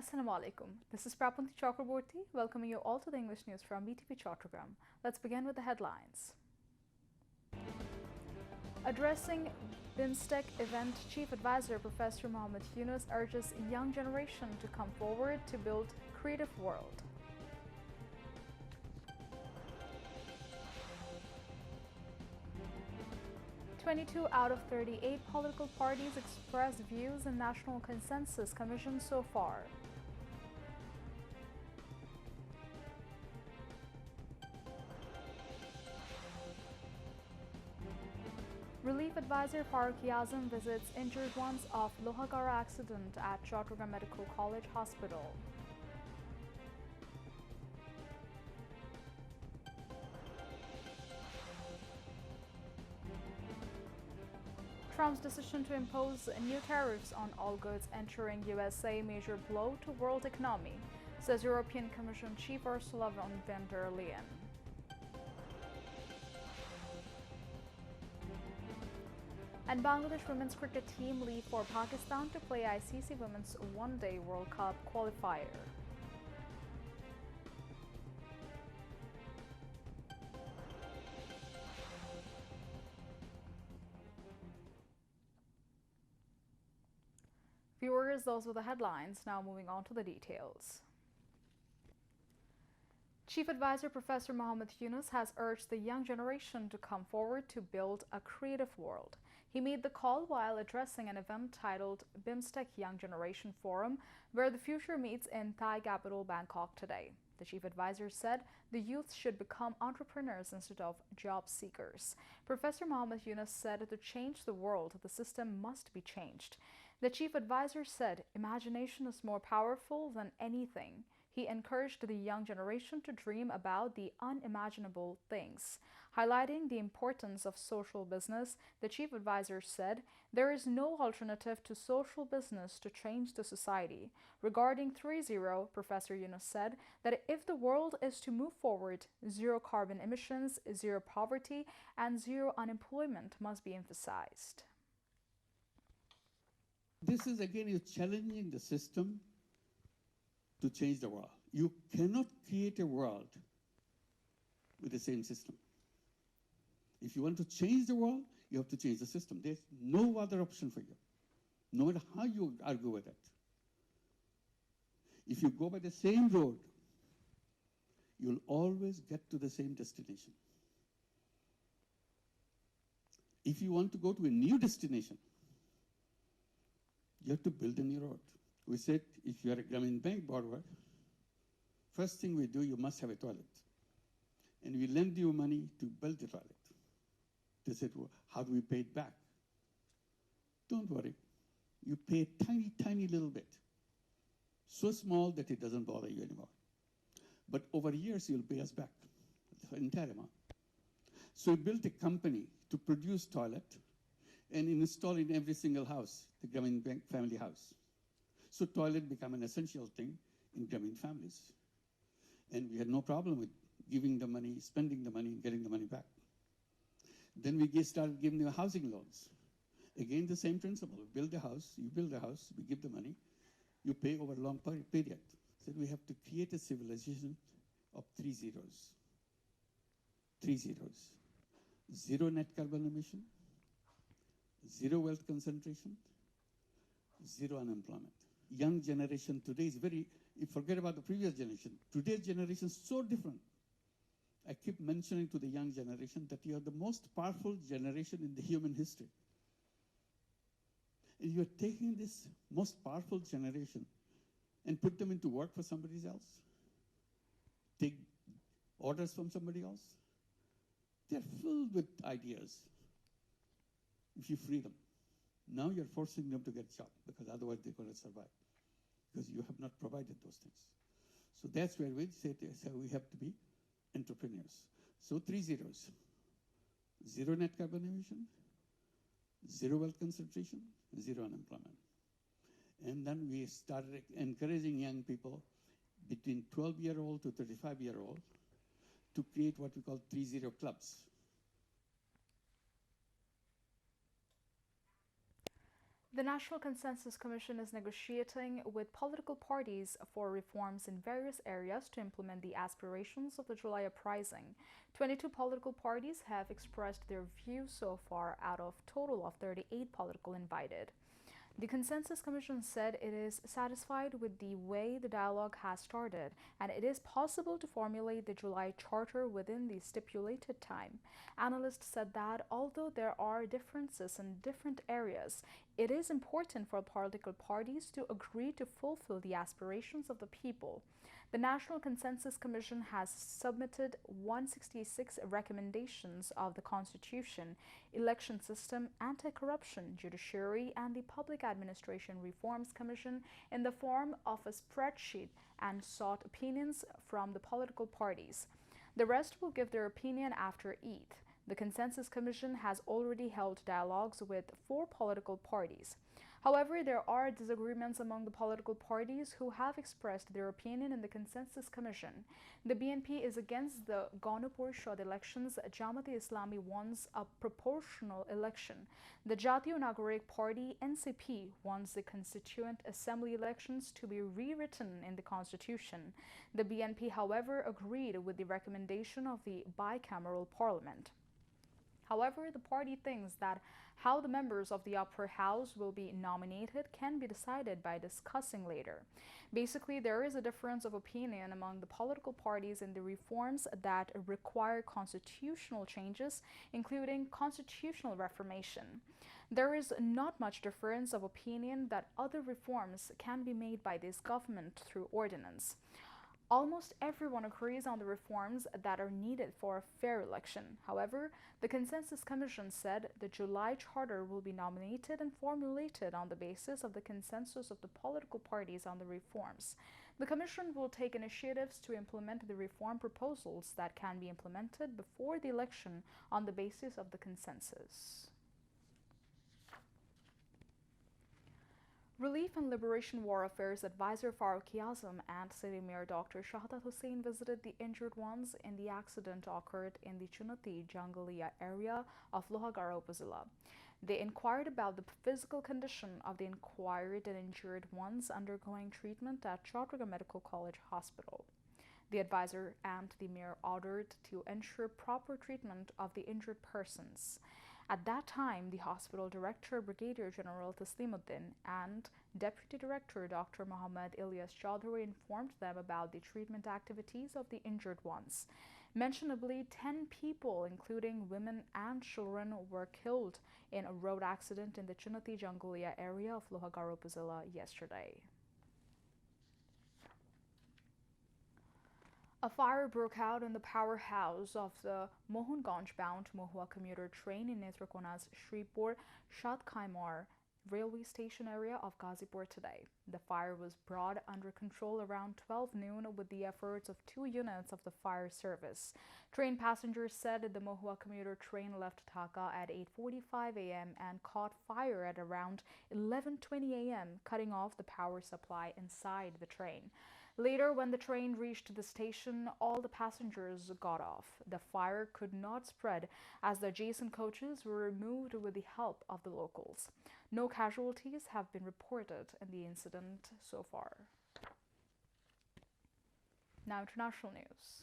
Assalamu alaikum. This is Prapanti Chakraborty welcoming you all to the English news from BTV Chattogram. Let's begin with the headlines. Addressing BIMSTEC event, Chief Advisor Professor Mohammed Yunus urges young generation to come forward to build creative world. "22 out of 38 political parties expressed views in National Consensus Commission so far. Relief Advisor Farooq Azam visits injured ones of Lohagara accident at Chattogram Medical College Hospital. Trump's decision to impose new tariffs on all goods entering USA major blow to world economy, says European Commission Chief Ursula von der Leyen. And Bangladesh women's cricket team leave for Pakistan to play ICC Women's One-Day World Cup qualifier. Viewers, those were the headlines. Now moving on to the details. Chief Advisor Professor Mohammed Yunus has urged the young generation to come forward to build a creative world. He made the call while addressing an event titled BIMSTEC Young Generation Forum, where the future meets in Thai capital Bangkok today. The chief advisor said the youth should become entrepreneurs instead of job seekers. Professor Mohammed Yunus said to change the world, the system must be changed. The chief advisor said imagination is more powerful than anything. He encouraged the young generation to dream about the unimaginable things. Highlighting the importance of social business, the chief advisor said there is no alternative to social business to change the society. Regarding 3-0, Professor Yunus said that if the world is to move forward, zero carbon emissions, zero poverty, and zero unemployment must be emphasized. This is again, you're challenging the system to change the world. You cannot create a world with the same system. If you want to change the world, you have to change the system. There's no other option for you, no matter how you argue with it. If you go by the same road, you'll always get to the same destination. If you want to go to a new destination, you have to build a new road. We said, if you are a Grameen Bank borrower, first thing we do, you must have a toilet. And we lend you money to build the toilet. They said, well, how do we pay it back? Don't worry. You pay a tiny, tiny little bit. So small that it doesn't bother you anymore. But over years, you'll pay us back the entire amount. So we built a company to produce toilet and install in every single house, the Grameen Bank family house. So toilet became an essential thing in Grameen families. And we had no problem with giving the money, spending the money, and getting the money back. Then we started giving them housing loans. Again, the same principle. We build a house, you build a house, we give the money, you pay over a long period. So we have to create a civilization of 3 zeros. 3 zeros. Zero net carbon emission, zero wealth concentration, zero unemployment. Young generation today is forget about the previous generation. Today's generation is so different. I keep mentioning to the young generation that you are the most powerful generation in the human history. And you're taking this most powerful generation and put them into work for somebody else. Take orders from somebody else. They're filled with ideas. If you free them. Now you're forcing them to get a job because otherwise they're going to survive because you have not provided those things. So that's where we say we have to be entrepreneurs. So 3 zeros. Zero net carbon emission, zero wealth concentration, zero unemployment. And then we started encouraging young people between 12-year-old to 35-year-old to create what we call 3-0 clubs. The National Consensus Commission is negotiating with political parties for reforms in various areas to implement the aspirations of the July uprising. 22 political parties have expressed their views so far out of total of 38 political invited. The Consensus Commission said it is satisfied with the way the dialogue has started and it is possible to formulate the July Charter within the stipulated time. Analysts said that although there are differences in different areas, it is important for political parties to agree to fulfill the aspirations of the people. The National Consensus Commission has submitted 166 recommendations of the Constitution, election system, anti-corruption, judiciary, and the Public Administration Reforms Commission in the form of a spreadsheet and sought opinions from the political parties. The rest will give their opinion after Eid. The Consensus Commission has already held dialogues with 4 political parties. However, there are disagreements among the political parties who have expressed their opinion in the Consensus Commission. The BNP is against the Gaunapur elections. Jamaat-e-Islami wants a proportional election. The Jatiya Nagarik Party, NCP, wants the Constituent Assembly elections to be rewritten in the Constitution. The BNP, however, agreed with the recommendation of the bicameral parliament. However, the party thinks that how the members of the upper house will be nominated can be decided by discussing later. Basically, there is a difference of opinion among the political parties in the reforms that require constitutional changes, including constitutional reformation. There is not much difference of opinion that other reforms can be made by this government through ordinance. Almost everyone agrees on the reforms that are needed for a fair election. However, the Consensus Commission said the July Charter will be nominated and formulated on the basis of the consensus of the political parties on the reforms. The Commission will take initiatives to implement the reform proposals that can be implemented before the election on the basis of the consensus. Relief and Liberation War Affairs Advisor Farooqi Azam and City Mayor Dr. Shahadat Hussain visited the injured ones in the accident occurred in the Chunati Jangaliya area of Lohagara Upazila. They inquired about the physical condition of the injured and injured ones undergoing treatment at Chattogram Medical College Hospital. The advisor and the mayor ordered to ensure proper treatment of the injured persons. At that time, the hospital director, Brigadier General Taslimuddin, and Deputy Director Dr. Muhammad Ilyas Chaudhary informed them about the treatment activities of the injured ones. Mentionably, 10 people, including women and children, were killed in a road accident in the Chunati Jangaliya area of Lohagara Upazila yesterday. A fire broke out in the powerhouse of the Mohanganj-bound Mahua commuter train in Netrakona's Shripur Shadkhaimar railway station area of Ghazipur today. The fire was brought under control around 12 noon with the efforts of 2 units of the fire service. Train passengers said the Mahua commuter train left Dhaka at 8:45 a.m. and caught fire at around 11:20 a.m., cutting off the power supply inside the train. Later, when the train reached the station, all the passengers got off. The fire could not spread as the adjacent coaches were removed with the help of the locals. No casualties have been reported in the incident so far. Now, international news.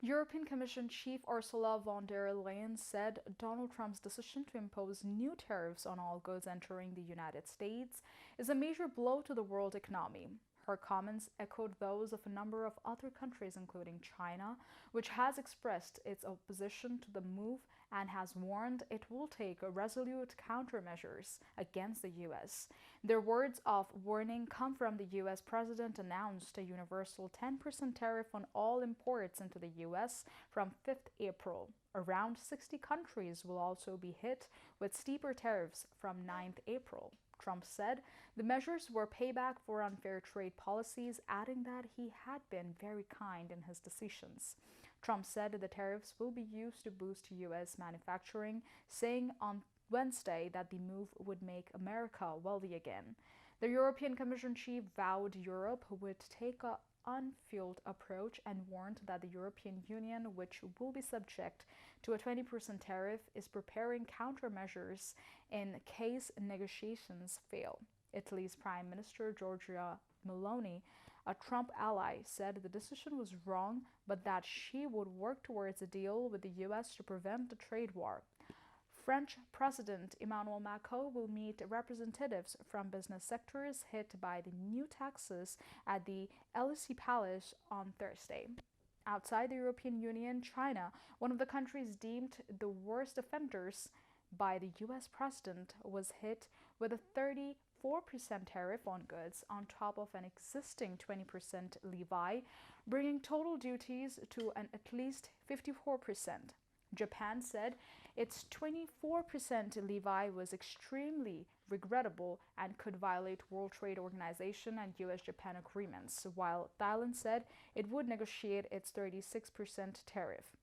European Commission Chief Ursula von der Leyen said Donald Trump's decision to impose new tariffs on all goods entering the United States is a major blow to the world economy. Her comments echoed those of a number of other countries, including China, which has expressed its opposition to the move and has warned it will take resolute countermeasures against the U.S. Their words of warning come from the U.S. President announced a universal 10% tariff on all imports into the U.S. from 5th April. Around 60 countries will also be hit with steeper tariffs from 9th April. Trump said the measures were payback for unfair trade policies, adding that he had been very kind in his decisions. Trump said the tariffs will be used to boost U.S. manufacturing, saying on Wednesday that the move would make America wealthy again. The The European Commission chief vowed Europe would take an unfueled approach and warned that the European Union, which will be subject to a 20% tariff, is preparing countermeasures in case negotiations fail. Italy's Prime Minister Giorgia Meloni, a Trump ally, said the decision was wrong, but that she would work towards a deal with the US to prevent the trade war. French President Emmanuel Macron will meet representatives from business sectors hit by the new taxes at the Élysée Palace on Thursday. Outside the European Union, China, one of the countries deemed the worst offenders by the US president, was hit with a 34% tariff on goods on top of an existing 20% levy, bringing total duties to at least 54%. Japan said its 24% levy was extremely regrettable and could violate World Trade Organization and US-Japan agreements, while Thailand said it would negotiate its 36% tariff.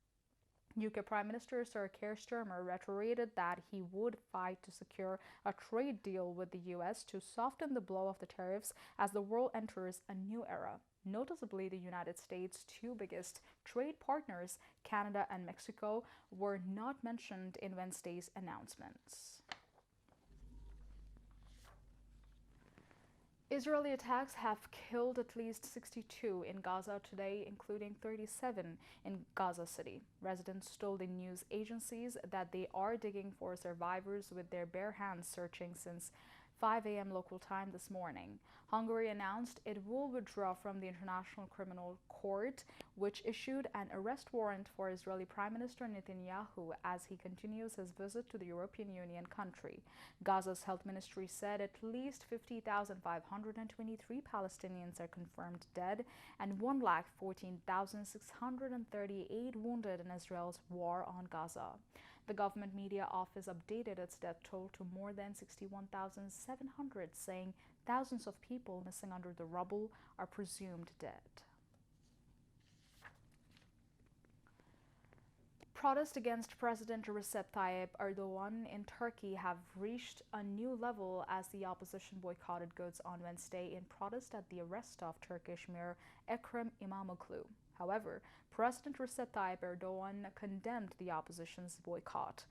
UK Prime Minister Sir Keir Starmer reiterated that he would fight to secure a trade deal with the US to soften the blow of the tariffs as the world enters a new era. Noticeably, the United States' two biggest trade partners, Canada and Mexico, were not mentioned in Wednesday's announcements. Israeli attacks have killed at least 62 in Gaza today, including 37 in Gaza City. Residents told the news agencies that they are digging for survivors with their bare hands, searching since 5 a.m. local time this morning. Hungary announced it will withdraw from the International Criminal Court, which issued an arrest warrant for Israeli Prime Minister Netanyahu as he continues his visit to the European Union country. Gaza's health ministry said at least 50,523 Palestinians are confirmed dead and 1,14,638 wounded in Israel's war on Gaza. The government media office updated its death toll to more than 61,700, saying thousands of people missing under the rubble are presumed dead. Protests against President Recep Tayyip Erdogan in Turkey have reached a new level as the opposition boycotted goods on Wednesday in protest at the arrest of Turkish Mayor Ekrem İmamoğlu. However, President Recep Tayyip Erdogan condemned the opposition's boycott.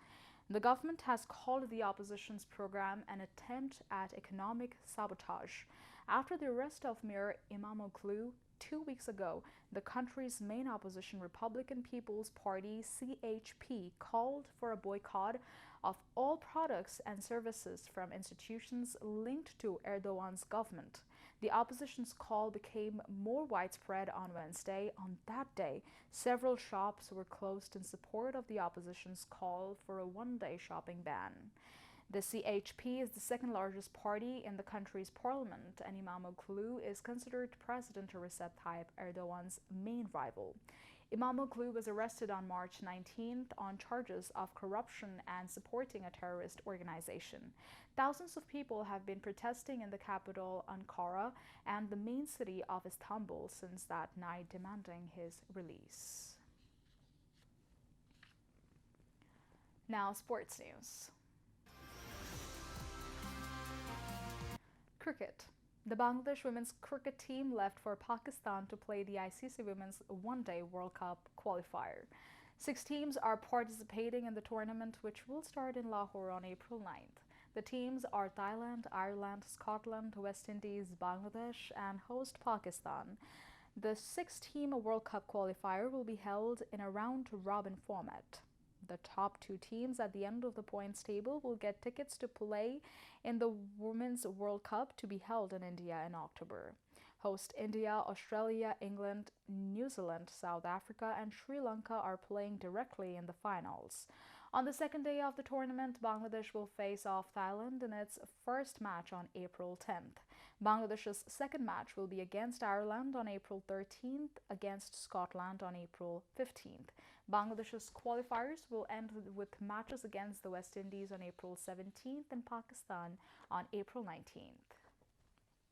The government has called the opposition's program an attempt at economic sabotage. After the arrest of Mayor İmamoğlu 2 weeks ago, the country's main opposition Republican People's Party, CHP, called for a boycott of all products and services from institutions linked to Erdogan's government. The opposition's call became more widespread on Wednesday. On that day, several shops were closed in support of the opposition's call for a one-day shopping ban. The CHP is the second largest party in the country's parliament, and İmamoğlu is considered President Recep Tayyip Erdogan's main rival. İmamoğlu was arrested on March 19th on charges of corruption and supporting a terrorist organization. Thousands of people have been protesting in the capital, Ankara, and the main city of Istanbul since that night, demanding his release. Now, sports news. Cricket. The Bangladesh women's cricket team left for Pakistan to play the ICC Women's One-Day World Cup qualifier. 6 teams are participating in the tournament, which will start in Lahore on April 9th. The teams are Thailand, Ireland, Scotland, West Indies, Bangladesh, and host Pakistan. The 6-team World Cup qualifier will be held in a round-robin format. The top 2 teams at the end of the points table will get tickets to play in the Women's World Cup to be held in India in October. Host India, Australia, England, New Zealand, South Africa, and Sri Lanka are playing directly in the finals. On the second day of the tournament, Bangladesh will face off Thailand in its first match on April 10th. Bangladesh's second match will be against Ireland on April 13th, against Scotland on April 15th. Bangladesh's qualifiers will end with matches against the West Indies on April 17th and Pakistan on April 19th.